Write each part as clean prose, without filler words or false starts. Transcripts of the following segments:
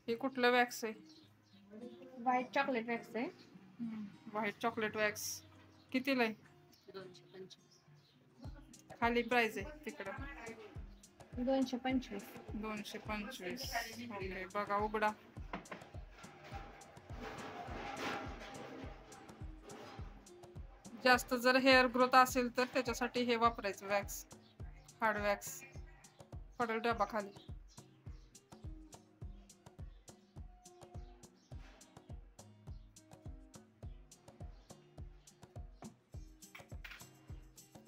हे कुठलं वॅक्स आहे? व्हाईट चॉकलेट वॅक्स आहे. व्हाईट चॉकलेट वॅक्स कितीला आहे? 225. खाली प्राइस आहे तिकडं 225. 225. ओके बघा उघडा. जास्त जर हेअर ग्रोथ असेल तर त्याच्यासाठी हे वापरायचं वॅक्स, हार्ड वॅक्स. पडेल डबा खाली.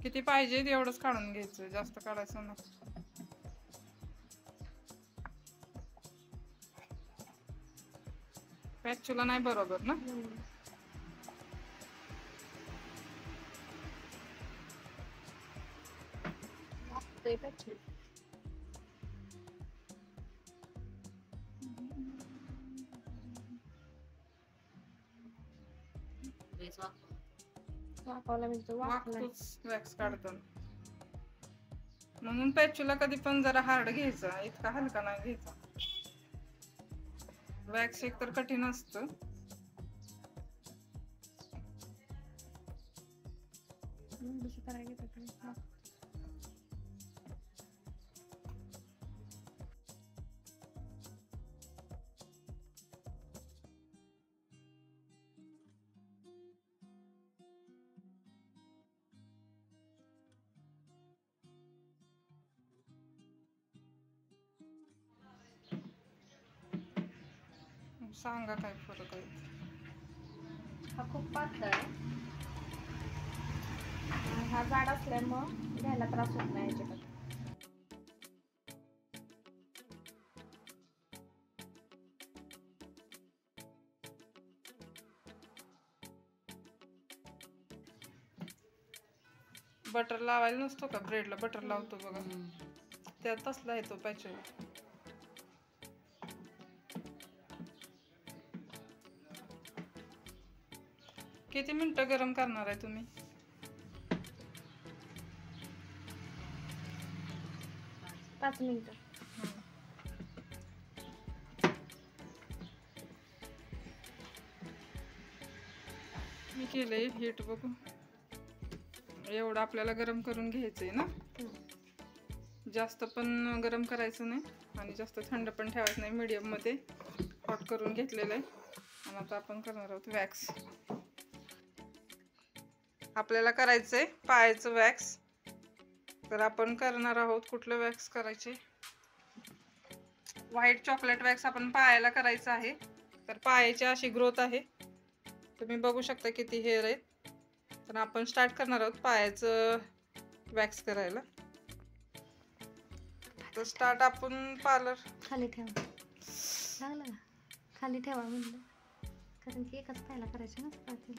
किती पाहिजे एवढंच काढून घ्यायचं, जास्त काढायचं ना. पॅचुला नाही बरोबर ना. वाकतोच वॅक्स काढताना. म्हणून पॅचुला कधी पण जरा हार्ड घ्यायचा, इतका हलका नाही घ्यायचा. वॅक्स एक तर कठीण असतं. सांगा काय फरक आहे. हा खूप पातळ आहे, हा जाड असल्यामुळं घ्यायला त्रास होत नाही याच्याकडे. बटर लावायला नसतो का, ब्रेडला बटर लावतो बघा, त्यात तसला येतो पॅचू. किती मिनिटं गरम करणार आहे तुम्ही? 5 मिनिटं. मी केलंय हीट बघू. एवढं आपल्याला गरम करून घ्यायचंय ना. जास्त पण गरम करायचं नाही आणि जास्त थंड पण ठेवायचं नाही, मीडियम मध्ये हॉट करून घेतलेलं आहे. आणि आता आपण करणार आहोत वॅक्स. आपल्याला करायचंय पायाचं वॅक्स. तर आपण करणार आहोत कुठलं वॅक्स करायचे? व्हाईट चॉकलेट वॅक्स आपण पायाला करायचं आहे. तर पायाची अशी ग्रोथ आहे, तुम्ही बघू शकता किती हेअर आहेत. तर आपण स्टार्ट करणार आहोत पायाचं वॅक्स करायला. तर स्टार्ट आपण पार्लर खाली ठेवा, लागलं का? खाली ठेवा म्हणलं, कारण की एकाच पायाला करायचं ना स्टार्टिंग.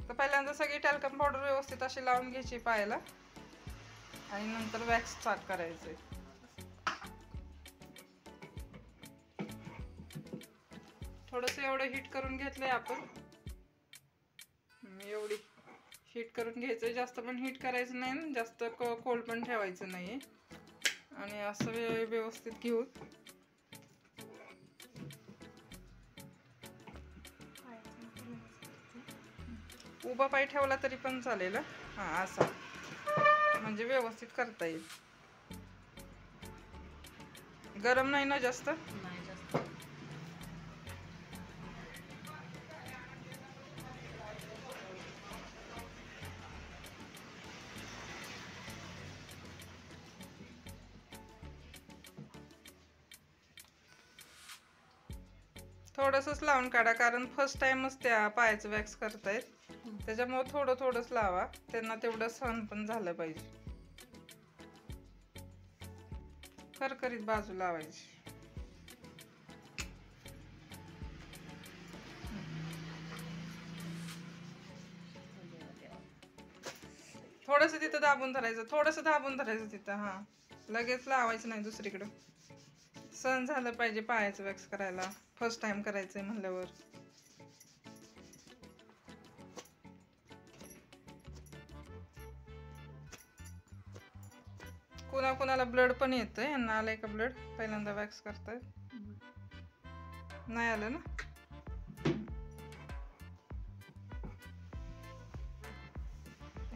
तर पहिल्यांदा सगळी टॅल्कम पावडर व्यवस्थित अशी लावून घ्यायची पायाला आणि नंतर वॅक्स स्टार्ट करायचंय. थोडस एवढं हीट करून घेतलंय आपण. एवढी हीट करून घ्यायचं, जास्त पण हीट करायचं नाही, जास्त कोल्ड पण ठेवायचं नाहीये. आणि असं व्यवस्थित घेऊन उभा पाय ठेवला तरी पण चालेल. हा असा, म्हणजे व्यवस्थित करता येईल. गरम नाही ना जास्त. थोडंसंच लावून काढा, कारण फर्स्ट टाइमच त्या पायाचं वॅक्स करतायत. त्याच्यामुळे थोडं थोडंच लावा, त्यांना तेवढं सहन पण झालं पाहिजे. करकरीत बाजू लावायची. थोडंसं तिथं दाबून धरायचं, थोडंसं दाबून धरायचं तिथं. हा, लगेच लावायचं नाही दुसरीकडं. सहन झालं पाहिजे पायाचं वॅक्स करायला, फर्स्ट टाइम करायचंय म्हणल्यावर. कोणाकोणाला ब्लड पण येतंय, यांना आलंय का ब्लड? पहिल्यांदा वॅक्स करतायत. नाही आलं ना.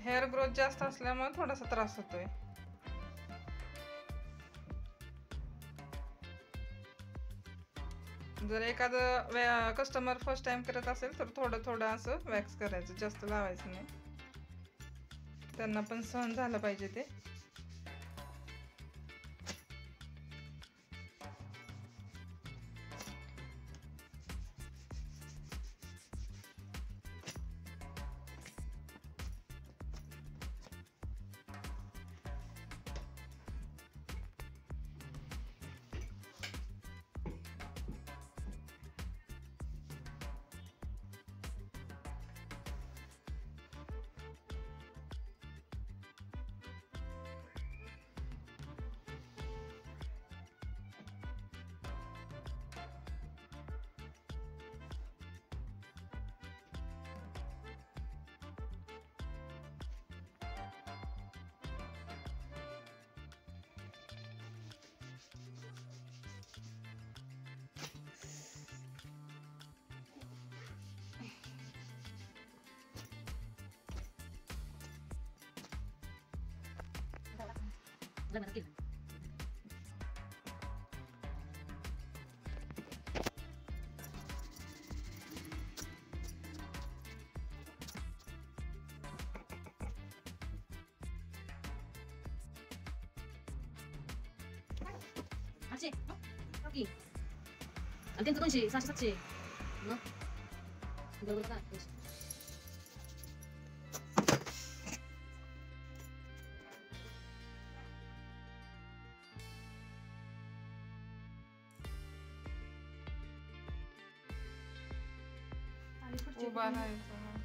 हेअर ग्रोथ जास्त असल्यामुळे थोडासा त्रास होतोय. जर एखादं कस्टमर फर्स्ट टाइम करत असेल तर थोडं थोडं असं वॅक्स करायचं, जास्त लावायचं नाही. त्यांना पण सहन झालं पाहिजे ते. लग्नाचं केलं. आठशे ओके. आणि त्यांचं 200 600 700 मग बरोबर का. उभा राहायचं मग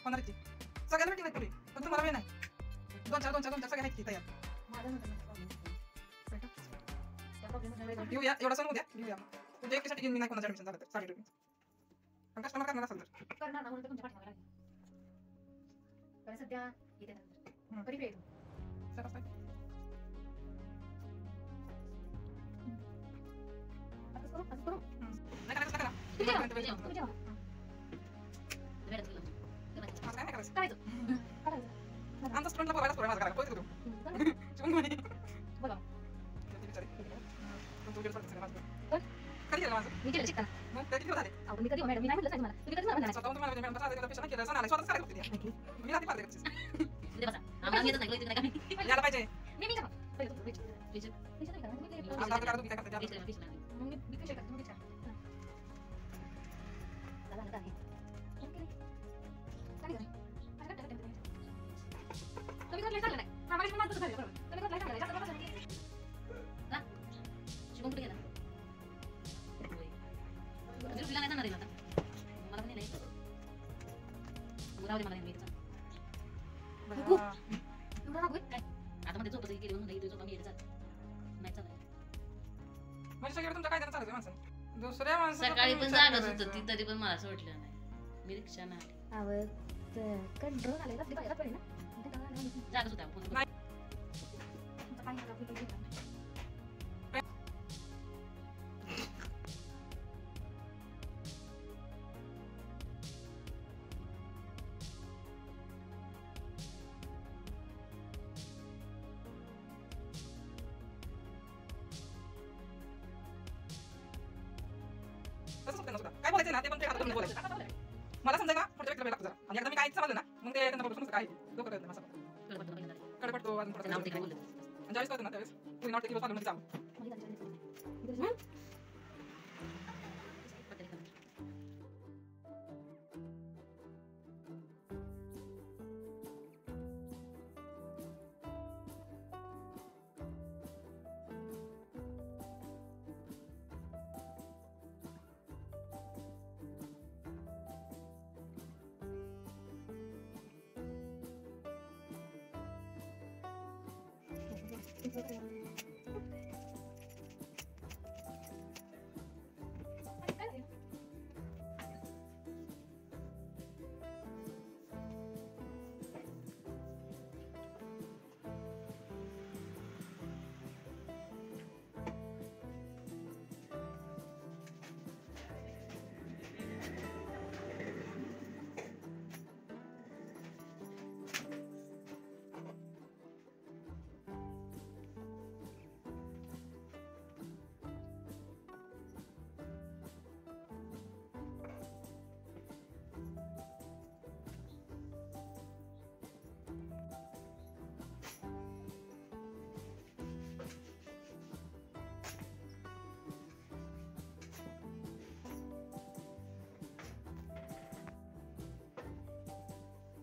करायचं. सगळ्यांना भेटी नाही पण तुम्हाला वेळ नाही. 2-4 सगळे आहेत की तयार. घेऊया एवढा सण उद्या घेऊया. तुझ्या एकटीसाठी घेऊन मी नाही कोणाचं ऍडमिशन झालं तर साडी तुम्ही पण कस्टमर करणार असेल तर करणार ना, म्हणून तर तुमच्या पाठीमागे लागले. कारण सध्या येते नंतर कधी वेळ सरस आहे. असं करू नाही करायचं करा. आमचा स्टुडंटला बोलायलाच थोडं माझं करायला पोहोच बोला. कधी केलं माझं मी केलं शिकताना. मग कधी दिवस झाले अहो, मी कधी हो मॅडम, मी नाही म्हटलं तुम्हाला. तुम्ही कधी मला स्वतःहून तुम्हाला मॅडम पेशंट केलं सण आले स्वतःच करायला होती मी राहते पार्ले करतेस यायला पाहिजे. मी का पहिले तो विचार आता आता करा तुम्ही काय करता मग मी कशी करतो विचार झाला ना आहे. काय तुम्ही कसं चाललं नाही. हा मला पण झालं बरोबर. तुम्ही कसं चाललं जास्त बरोबर नाही ना. शिवम कुठे गेला? होय तुला नाही जाणार आहे आता. मला पण नाही मला नाही आता मध्ये झोपत गेली म्हणून नाही झोपा मी येते नाही चालत. म्हणजे सगळं तुमच्या काय चालत माणसं दुसऱ्या माणसाला सकाळी पण जागत होतं ती तरी पण मला सोडलं नाही. मी रिक्षा नाही आवाज कंट्रोल आले रात्री बाहेर पडे ना जागत होता फोन ना ते पण ते हातात बोलायचं. मला समजा ना पुढच्या व्यक्तीला वेळ लागतो जरा. आणि एकदा मी काहीच समजलं ना मग ते त्यांना बघून काय डोकं करत नाही माझं. कडपडतो अजून थोडं नाव ते काय बोलत आणि ज्यावेळेस करतो ना त्यावेळेस तुम्ही वाटतं की चालू मध्ये जावं.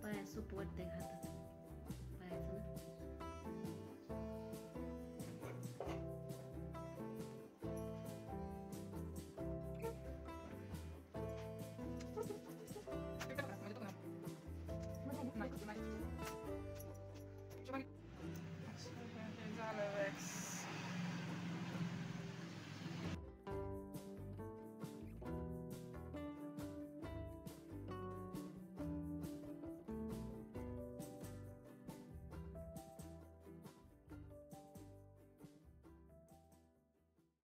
पाय सूप वाटतंय हातात